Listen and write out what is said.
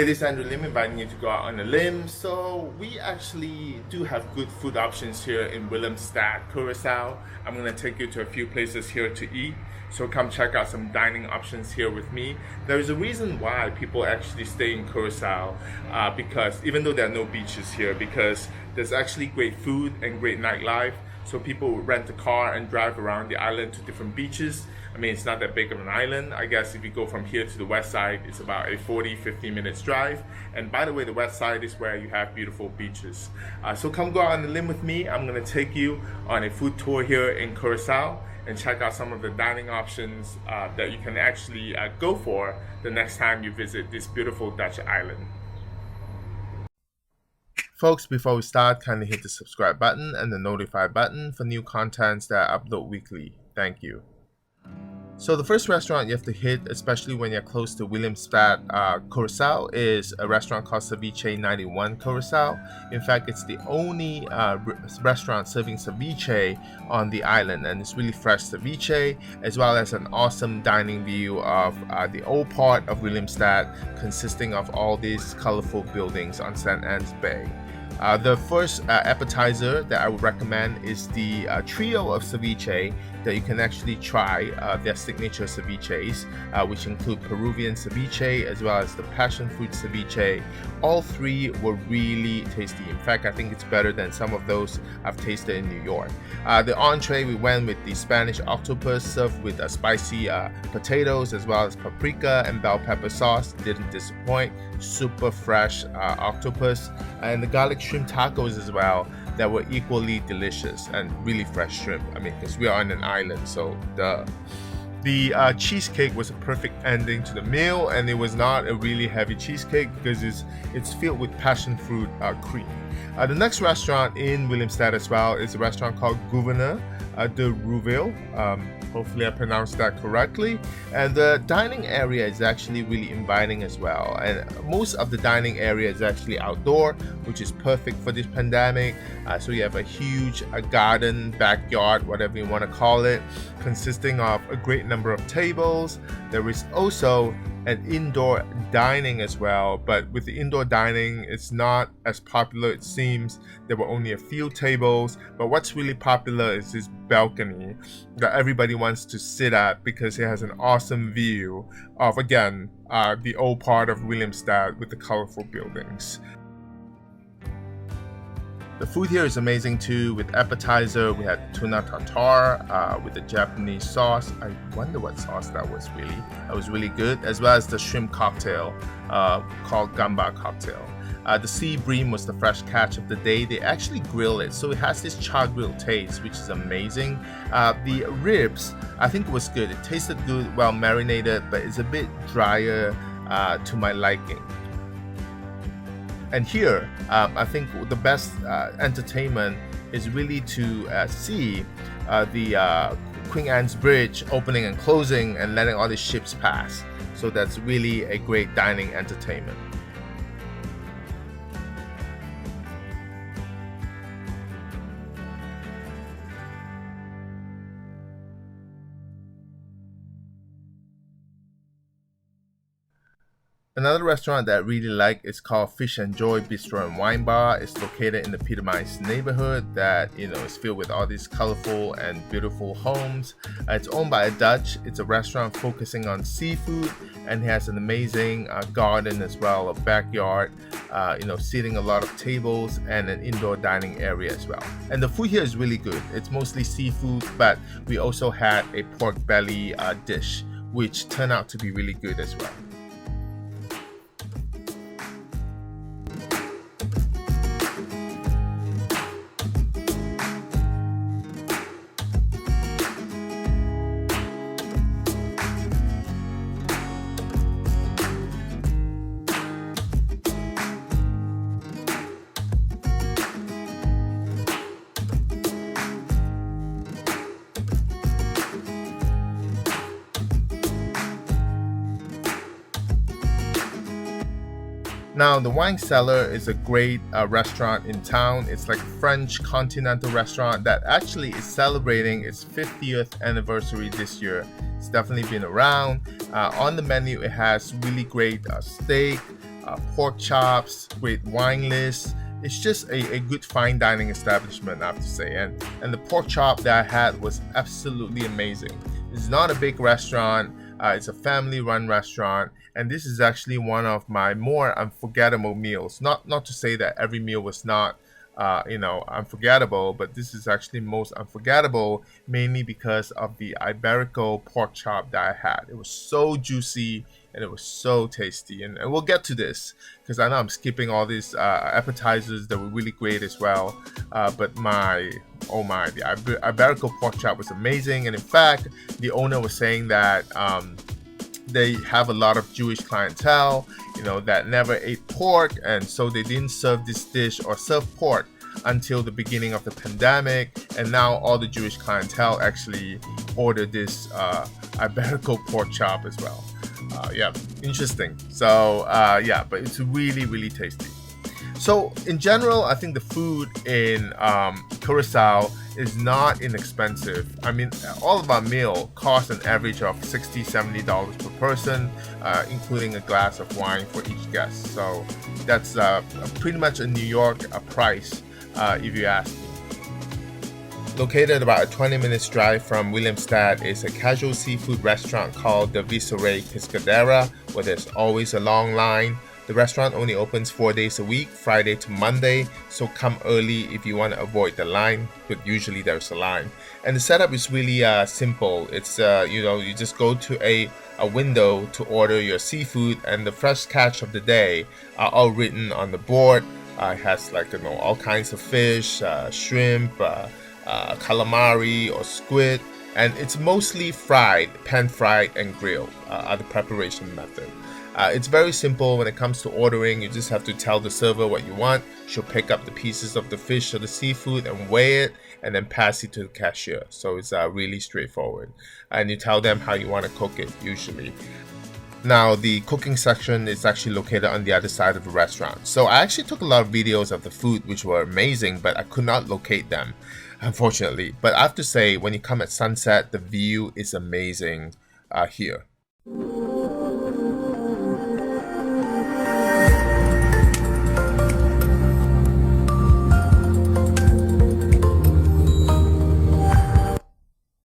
Hey, this is Andrew Lim inviting you to go out on a limb. So we actually do have good food options here in Willemstad, Curacao. I'm going to take you to a few places here to eat. So come check out some dining options here with me. There is a reason why people actually stay in Curacao because even though there are no beaches here, because there's actually great food and great nightlife. So people rent a car and drive around the island to different beaches. I mean, it's not that big of an island. I guess if you go from here to the west side, it's about a 40-50 minutes drive. And by the way, the west side is where you have beautiful beaches. So come go out on the limb with me. I'm going to take you on a food tour here in Curacao and check out some of the dining options that you can actually go for the next time you visit this beautiful Dutch island. Folks, before we start, kindly hit the subscribe button and the notify button for new contents that I upload weekly. Thank you. So the first restaurant you have to hit, especially when you're close to Willemstad, Curacao, is a restaurant called Ceviche 91 Curacao. In fact, it's the only restaurant serving ceviche on the island, and it's really fresh ceviche, as well as an awesome dining view of the old part of Willemstad, consisting of all these colorful buildings on St. Anne's Bay. The first appetizer that I would recommend is the trio of ceviche that you can actually try their signature ceviches, which include Peruvian ceviche as well as the passion fruit ceviche. All three were really tasty. In fact, I think it's better than some of those I've tasted in New York. The entree, we went with the Spanish octopus served with spicy potatoes as well as paprika and bell pepper sauce. Didn't disappoint. Super fresh octopus, and the garlic shrimp tacos as well that were equally delicious and really fresh shrimp. I mean, because we are on an island, so the cheesecake was a perfect ending to the meal, and it was not a really heavy cheesecake because it's filled with passion fruit cream. The next restaurant in Willemstad as well is a restaurant called Gouverneur de Rouville. Hopefully I pronounced that correctly. And the dining area is actually really inviting as well. And most of the dining area is actually outdoor, which is perfect for this pandemic. So you have a huge garden, backyard, whatever you want to call it, consisting of a great number of tables. There is also an indoor dining as well, but with the indoor dining, it's not as popular. It seems there were only a few tables, but what's really popular is this balcony that everybody wants to sit at because it has an awesome view of, again, the old part of Willemstad with the colorful buildings. The food here is amazing too. With appetizer, we had tuna tartare with the Japanese sauce. I wonder what sauce that was really. That was really good, as well as the shrimp cocktail called gamba cocktail. The sea bream was the fresh catch of the day. They actually grill it, so it has this char grill taste, which is amazing. The ribs, I think it was good. It tasted good, well marinated, but it's a bit drier to my liking. And here, I think the best entertainment is really to see the Queen Anne's Bridge opening and closing and letting all the ships pass. So that's really a great dining entertainment. Another restaurant that I really like is called Fish and Joy Bistro and Wine Bar. It's located in the Peter Mice neighborhood that, is filled with all these colorful and beautiful homes. It's owned by a Dutch. It's a restaurant focusing on seafood and has an amazing garden as well, a backyard, seating a lot of tables and an indoor dining area as well. And the food here is really good. It's mostly seafood, but we also had a pork belly dish, which turned out to be really good as well. Now, the Wine Cellar is a great restaurant in town. It's like a French continental restaurant that actually is celebrating its 50th anniversary this year. It's definitely been around. On the menu, it has really great steak, pork chops, great wine list. It's just a good fine dining establishment, I have to say. And the pork chop that I had was absolutely amazing. It's not a big restaurant. It's a family-run restaurant, and this is actually one of my more unforgettable meals. Not to say that every meal was not, unforgettable, but this is actually most unforgettable, mainly because of the Iberico pork chop that I had. It was so juicy and it was so tasty, and we'll get to this because I know I'm skipping all these appetizers that were really great as well. But oh my, the Iberico pork chop was amazing, and in fact, the owner was saying that they have a lot of Jewish clientele, that never ate pork, and so they didn't serve this dish or serve pork until the beginning of the pandemic, and now all the Jewish clientele actually ordered this Iberico pork chop as well. Yeah, interesting. So but it's really, really tasty. So in general, I think the food in Curacao is not inexpensive. I mean, all of our meal costs an average of $60-$70 per person, including a glass of wine for each guest. So that's pretty much a New York price, if you ask me. Located about a 20 minutes drive from Williamstad is a casual seafood restaurant called the Viceroy Pescadera, where there's always a long line. The restaurant only opens 4 days a week, Friday to Monday, so come early if you want to avoid the line, but usually there's a line. And the setup is really simple. It's, you just go to a window to order your seafood, and the fresh catch of the day are all written on the board. It has all kinds of fish, shrimp, calamari or squid, and it's mostly fried, pan-fried and grilled are the preparation method. It's very simple when it comes to ordering. You just have to tell the server what you want. She'll pick up the pieces of the fish or the seafood and weigh it and then pass it to the cashier. So it's really straightforward. And you tell them how you want to cook it usually. Now, the cooking section is actually located on the other side of the restaurant. So I actually took a lot of videos of the food, which were amazing, but I could not locate them, unfortunately. But I have to say, when you come at sunset, the view is amazing here.